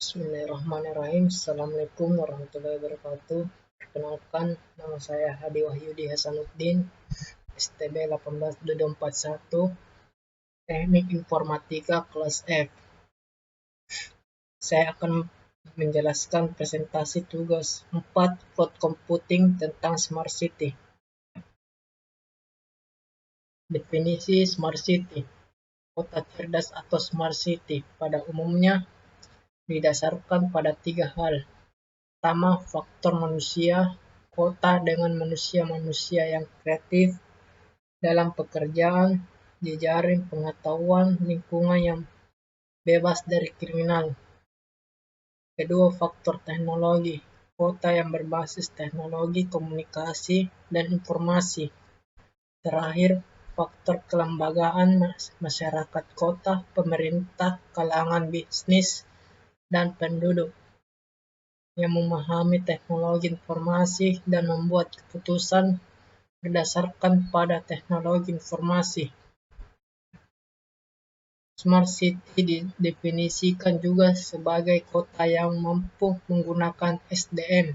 Bismillahirrahmanirrahim. Assalamualaikum warahmatullahi wabarakatuh. Perkenalkan, nama saya Hadi Wahyudi Hasanuddin, STB 182241, Teknik Informatika kelas F. Saya akan menjelaskan presentasi tugas 4 Cloud Computing tentang Smart City. Definisi Smart City. Kota cerdas atau Smart City pada umumnya didasarkan pada 3 hal. Pertama, faktor manusia. Kota dengan manusia-manusia yang kreatif dalam pekerjaan, jejaring pengetahuan, lingkungan yang bebas dari kriminal. Kedua, faktor teknologi. Kota yang berbasis teknologi komunikasi dan informasi. Terakhir, faktor kelembagaan masyarakat kota, pemerintah, kalangan bisnis, dan penduduk yang memahami teknologi informasi dan membuat keputusan berdasarkan pada teknologi informasi. Smart City didefinisikan juga sebagai kota yang mampu menggunakan SDM,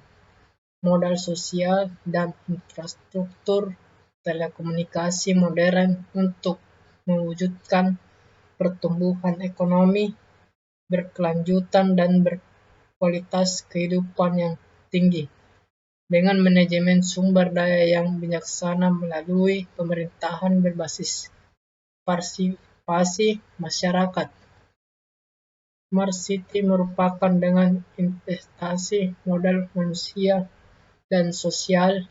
modal sosial, dan infrastruktur telekomunikasi modern untuk mewujudkan pertumbuhan ekonomi berkelanjutan dan berkualitas kehidupan yang tinggi, dengan manajemen sumber daya yang bijaksana melalui pemerintahan berbasis partisipasi masyarakat. Smart City merupakan dengan investasi modal manusia dan sosial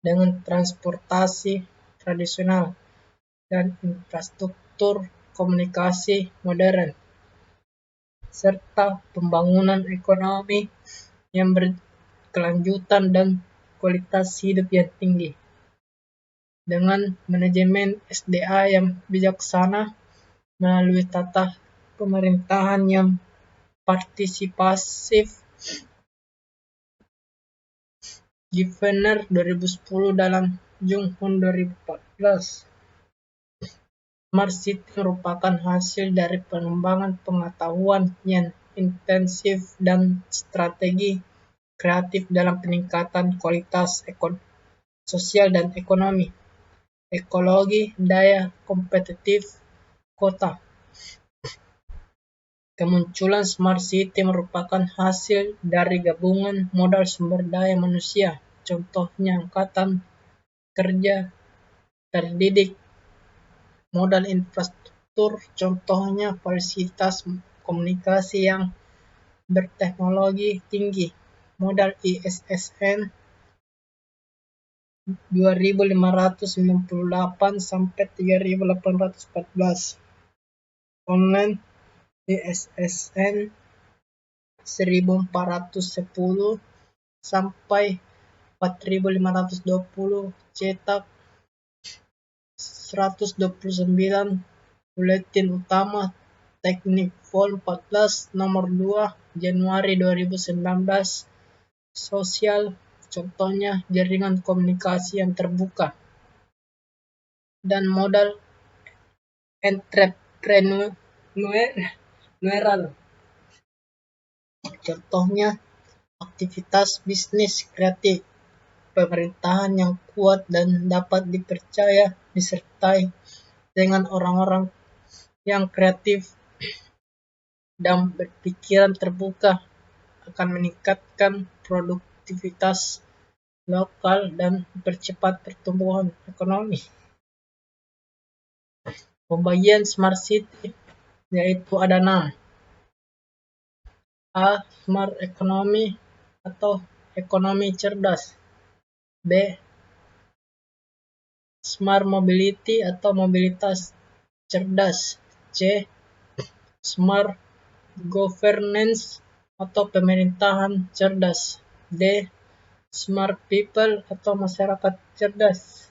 dengan transportasi tradisional dan infrastruktur komunikasi modern, serta pembangunan ekonomi yang berkelanjutan dan kualitas hidup yang tinggi, dengan manajemen SDA yang bijaksana melalui tata pemerintahan yang partisipasif. Givner 2010 dalam Jung Hoon 2014. Smart City merupakan hasil dari pengembangan pengetahuan yang intensif dan strategi kreatif dalam peningkatan kualitas sosial dan ekonomi, ekologi, daya kompetitif kota. Kemunculan Smart City merupakan hasil dari gabungan modal sumber daya manusia, contohnya angkatan kerja terdidik, modal infrastruktur, contohnya fasilitas komunikasi yang berteknologi tinggi, modal ISSN 2598 sampai 3814, online ISSN 1410 sampai 4520, cetak 129, buletin utama Teknik Vol 14 nomor 2 Januari 2019, sosial, contohnya jaringan komunikasi yang terbuka, dan modal entrepreneurial, contohnya aktivitas bisnis kreatif, pemerintahan yang kuat dan dapat dipercaya disertai dengan orang-orang yang kreatif dan berpikiran terbuka akan meningkatkan produktivitas lokal dan mempercepat pertumbuhan ekonomi. Pembagian Smart City yaitu ada 6. A. Smart Economy atau ekonomi cerdas. B. Smart Mobility atau mobilitas cerdas. C. Smart Governance atau pemerintahan cerdas. D. Smart People atau masyarakat cerdas.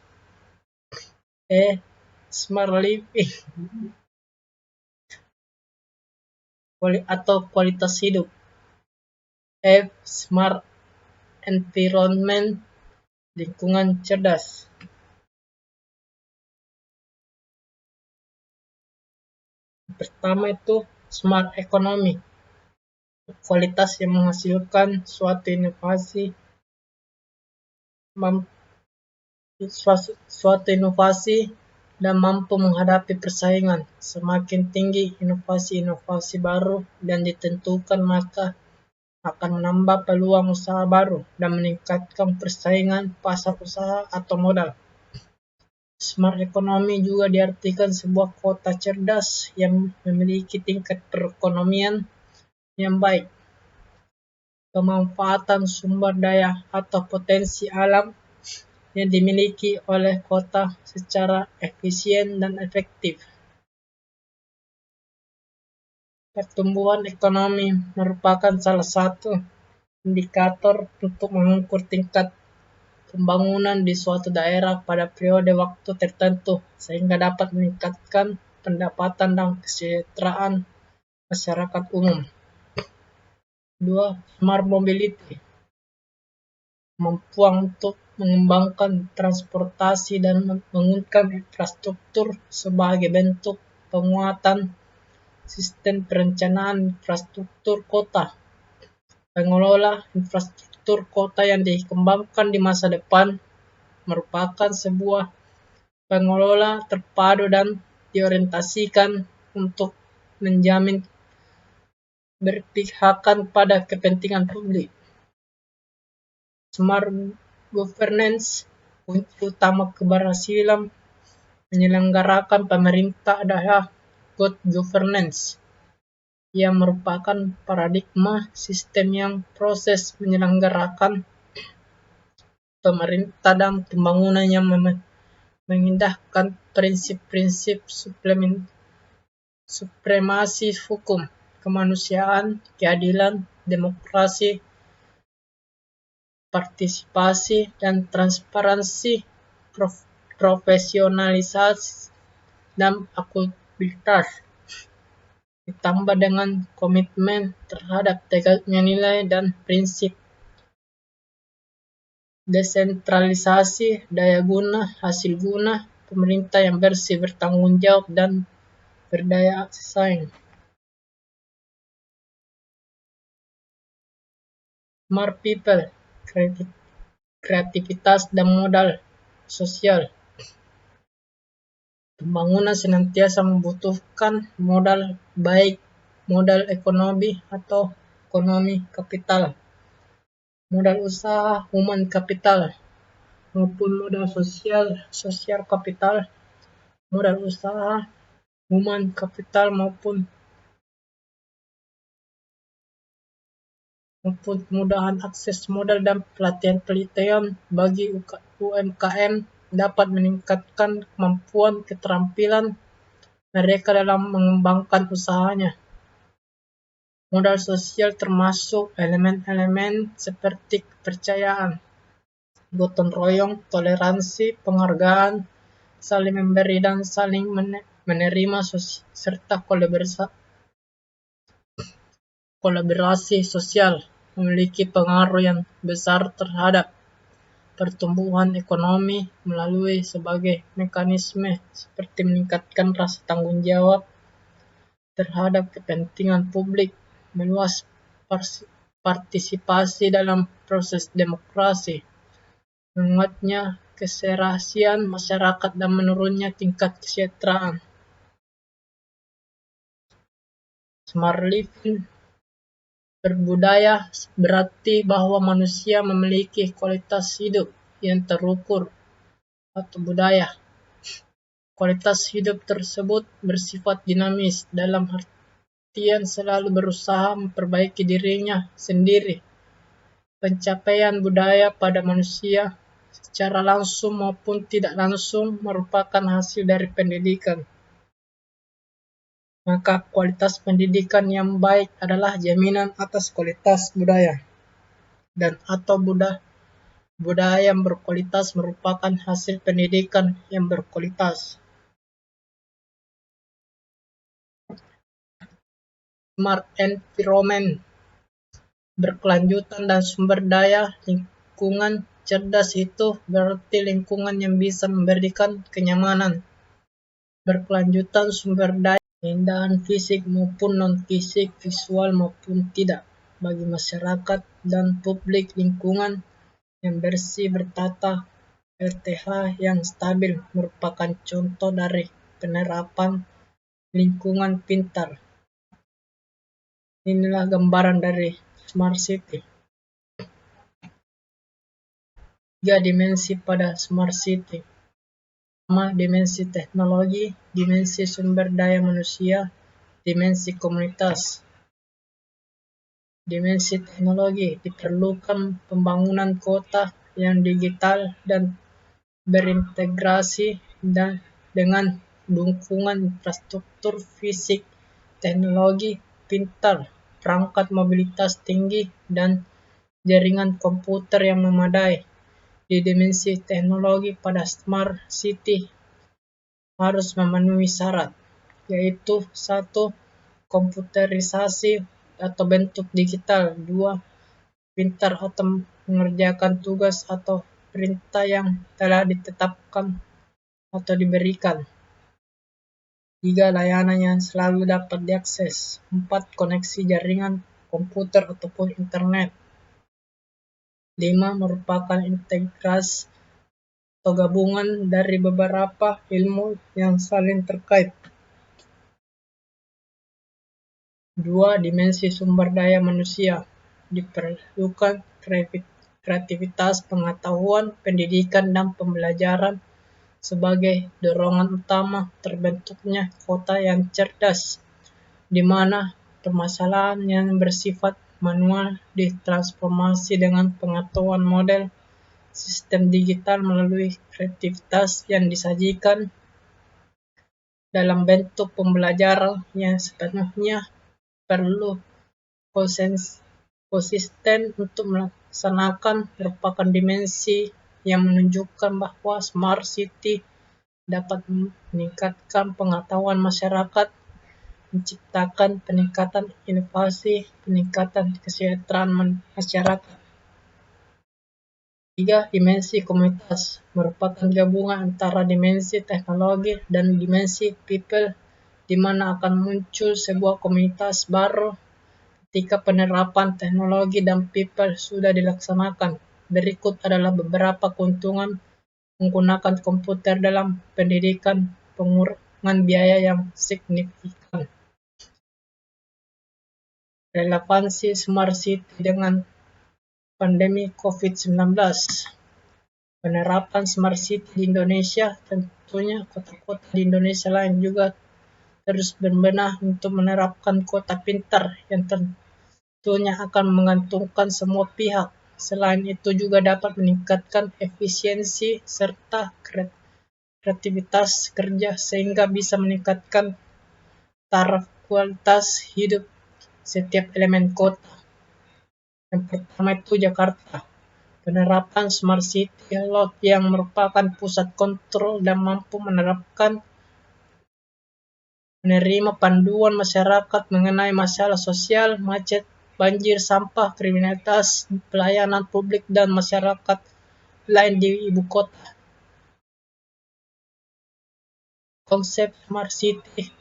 E. Smart Living atau kualitas hidup. F. Smart Environment, lingkungan cerdas. Pertama itu Smart Economy. kualitas yang menghasilkan suatu inovasi dan mampu menghadapi persaingan. Semakin tinggi inovasi-inovasi baru dan ditentukan, maka akan menambah peluang usaha baru dan meningkatkan persaingan pasar usaha atau modal. Smart economy juga diartikan sebuah kota cerdas yang memiliki tingkat perekonomian yang baik, pemanfaatan sumber daya atau potensi alam yang dimiliki oleh kota secara efisien dan efektif. Pertumbuhan ekonomi merupakan salah satu indikator untuk mengukur tingkat pembangunan di suatu daerah pada periode waktu tertentu, sehingga dapat meningkatkan pendapatan dan kesejahteraan masyarakat umum. 2. Smart mobility. Kemampuan untuk mengembangkan transportasi dan membangunkan infrastruktur sebagai bentuk penguatan sistem perencanaan infrastruktur kota. Pengelola infrastruktur kota yang dikembangkan di masa depan merupakan sebuah pengelola terpadu dan diorientasikan untuk menjamin berpihakan pada kepentingan publik. Smart governance. Kunci utama keberhasilan menyelenggarakan pemerintah adalah good governance, yang merupakan paradigma sistem yang proses menyelenggarakan pemerintah dan pembangunan yang mengindahkan prinsip-prinsip supremasi hukum, kemanusiaan, keadilan, demokrasi, partisipasi, dan transparansi, profesionalisasi, dan akuntabilitas, ditambah dengan komitmen terhadap tegaknya nilai dan prinsip desentralisasi, daya guna, hasil guna, pemerintah yang bersih, bertanggung jawab, dan berdaya saing. Smart people, kreativitas dan modal sosial. Pembangunan senantiasa membutuhkan modal, baik modal ekonomi atau ekonomi kapital, modal usaha human capital, maupun modal social capital. Modal usaha human capital maupun kemudahan akses modal dan pelatihan bagi UMKM dapat meningkatkan kemampuan keterampilan mereka dalam mengembangkan usahanya. Modal sosial termasuk elemen-elemen seperti kepercayaan, gotong royong, toleransi, penghargaan, saling memberi dan saling menerima, serta kolaborasi sosial memiliki pengaruh yang besar terhadap pertumbuhan ekonomi melalui sebagai mekanisme seperti meningkatkan rasa tanggung jawab terhadap kepentingan publik, meluas partisipasi dalam proses demokrasi, menguatnya keserasian masyarakat, dan menurunnya tingkat kesejahteraan. Smart living berbudaya berarti bahwa manusia memiliki kualitas hidup yang terukur atau budaya. Kualitas hidup tersebut bersifat dinamis, dalam artian selalu berusaha memperbaiki dirinya sendiri. Pencapaian budaya pada manusia secara langsung maupun tidak langsung merupakan hasil dari pendidikan. Maka kualitas pendidikan yang baik adalah jaminan atas kualitas budaya, dan atau budaya yang berkualitas merupakan hasil pendidikan yang berkualitas. Smart environment, berkelanjutan dan sumber daya lingkungan cerdas itu berarti lingkungan yang bisa memberikan kenyamanan, berkelanjutan sumber daya, keindahan fisik maupun non-fisik, visual maupun tidak, bagi masyarakat dan publik lingkungan yang bersih bertata. RTH yang stabil merupakan contoh dari penerapan lingkungan pintar. Inilah gambaran dari Smart City. 3 dimensi pada Smart City. Pertama, dimensi teknologi, dimensi sumber daya manusia, dimensi komunitas. Dimensi teknologi diperlukan pembangunan kota yang digital dan berintegrasi dengan dukungan infrastruktur fisik, teknologi pintar, perangkat mobilitas tinggi, dan jaringan komputer yang memadai. Di dimensi teknologi pada Smart City harus memenuhi syarat, yaitu 1. Komputerisasi atau bentuk digital. 2. Pintar atau mengerjakan tugas atau perintah yang telah ditetapkan atau diberikan. 3. Layanan yang selalu dapat diakses. 4. Koneksi jaringan komputer ataupun internet. 5. Merupakan integrasi atau gabungan dari beberapa ilmu yang saling terkait. 2. Dimensi sumber daya manusia. Diperlukan kreativitas, pengetahuan, pendidikan, dan pembelajaran sebagai dorongan utama terbentuknya kota yang cerdas, di mana permasalahan yang bersifat manual ditransformasi dengan pengetahuan model sistem digital melalui kreativitas yang disajikan dalam bentuk pembelajaran yang sepenuhnya perlu konsisten untuk melaksanakan. Merupakan dimensi yang menunjukkan bahwa Smart City dapat meningkatkan pengetahuan masyarakat, menciptakan peningkatan inovasi, peningkatan kesejahteraan masyarakat. 3. Dimensi komunitas merupakan gabungan antara dimensi teknologi dan dimensi people, di mana akan muncul sebuah komunitas baru ketika penerapan teknologi dan people sudah dilaksanakan. Berikut adalah beberapa keuntungan menggunakan komputer dalam pendidikan. Pengurangan biaya yang signifikan. Relevansi Smart City dengan pandemi COVID-19. Penerapan Smart City di Indonesia, tentunya kota-kota di Indonesia lain juga terus berbenah untuk menerapkan kota pintar yang tentunya akan menguntungkan semua pihak. Selain itu juga dapat meningkatkan efisiensi serta kreativitas kerja sehingga bisa meningkatkan taraf kualitas hidup setiap elemen kota. Yang pertama itu Jakarta. Penerapan Smart City Layout yang merupakan pusat kontrol dan mampu menerima panduan masyarakat mengenai masalah sosial, macet, banjir, sampah, kriminalitas, pelayanan publik, dan masyarakat lain di ibu kota. Konsep Smart City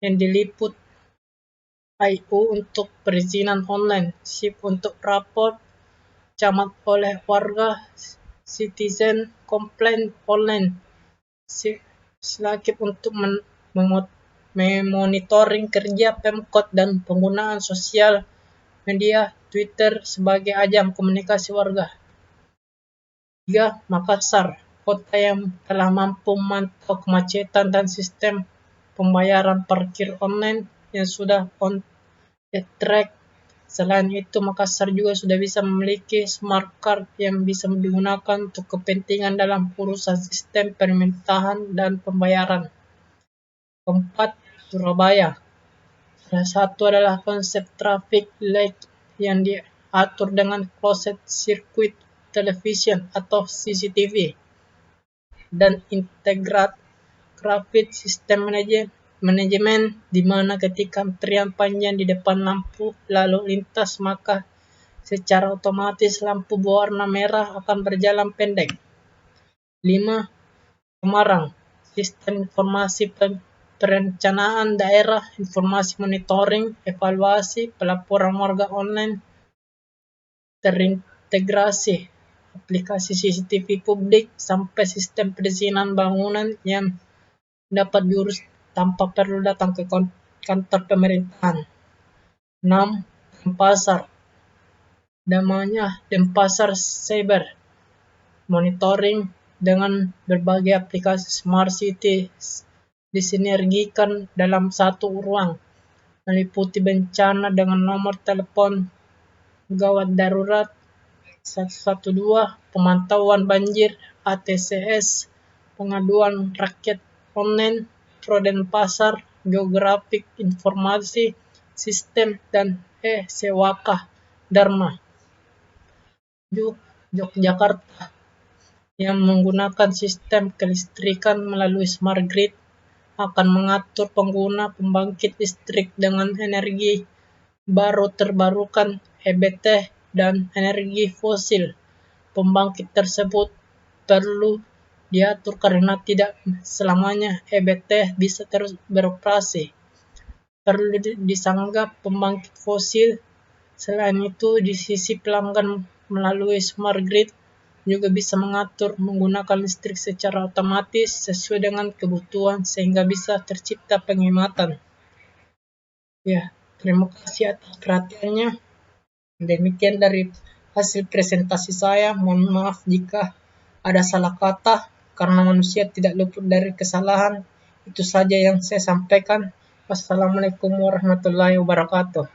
yang diliput IU untuk perizinan online, SIP untuk rapor camat oleh warga, citizen complaint online, Silakip untuk memonitoring kerja Pemkot dan penggunaan sosial media Twitter sebagai ajang komunikasi warga. 3. Makassar, kota yang telah mampu memantau kemacetan dan sistem pembayaran parkir online yang sudah on the track. Selain itu, Makassar juga sudah bisa memiliki smart card yang bisa digunakan untuk kepentingan dalam urusan sistem permintaan dan pembayaran. 4. Surabaya. Salah satu adalah konsep traffic light yang diatur dengan closed circuit television atau CCTV dan integrated traffic system manajemen, di mana ketika antrian panjang di depan lampu lalu lintas maka secara otomatis lampu berwarna merah akan berjalan pendek. 5. Semarang. Sistem informasi perencanaan daerah, informasi monitoring, evaluasi, pelaporan warga online, terintegrasi aplikasi CCTV publik sampai sistem perizinan bangunan yang dapat diurus tanpa perlu datang ke kantor pemerintahan. 6. Denpasar. Namanya Denpasar Cyber Monitoring dengan berbagai aplikasi Smart City disinergikan dalam satu ruang, meliputi bencana dengan nomor telepon gawat darurat 112, pemantauan banjir ATCS, pengaduan rakyat online Pro Denpasar, geografik informasi sistem, dan Sewaka Dharma. Yogyakarta yang menggunakan sistem kelistrikan melalui smart grid akan mengatur pengguna pembangkit listrik dengan energi baru terbarukan EBT dan energi fosil. Pembangkit tersebut perlu diatur karena tidak selamanya EBT bisa terus beroperasi. Perlu disanggah pembangkit fosil. Selain itu, di sisi pelanggan melalui smart grid juga bisa mengatur menggunakan listrik secara otomatis sesuai dengan kebutuhan sehingga bisa tercipta penghematan. Ya, terima kasih atas perhatiannya. Demikian dari hasil presentasi saya. Mohon maaf jika ada salah kata karena manusia tidak luput dari kesalahan. Itu saja yang saya sampaikan. Wassalamualaikum warahmatullahi wabarakatuh.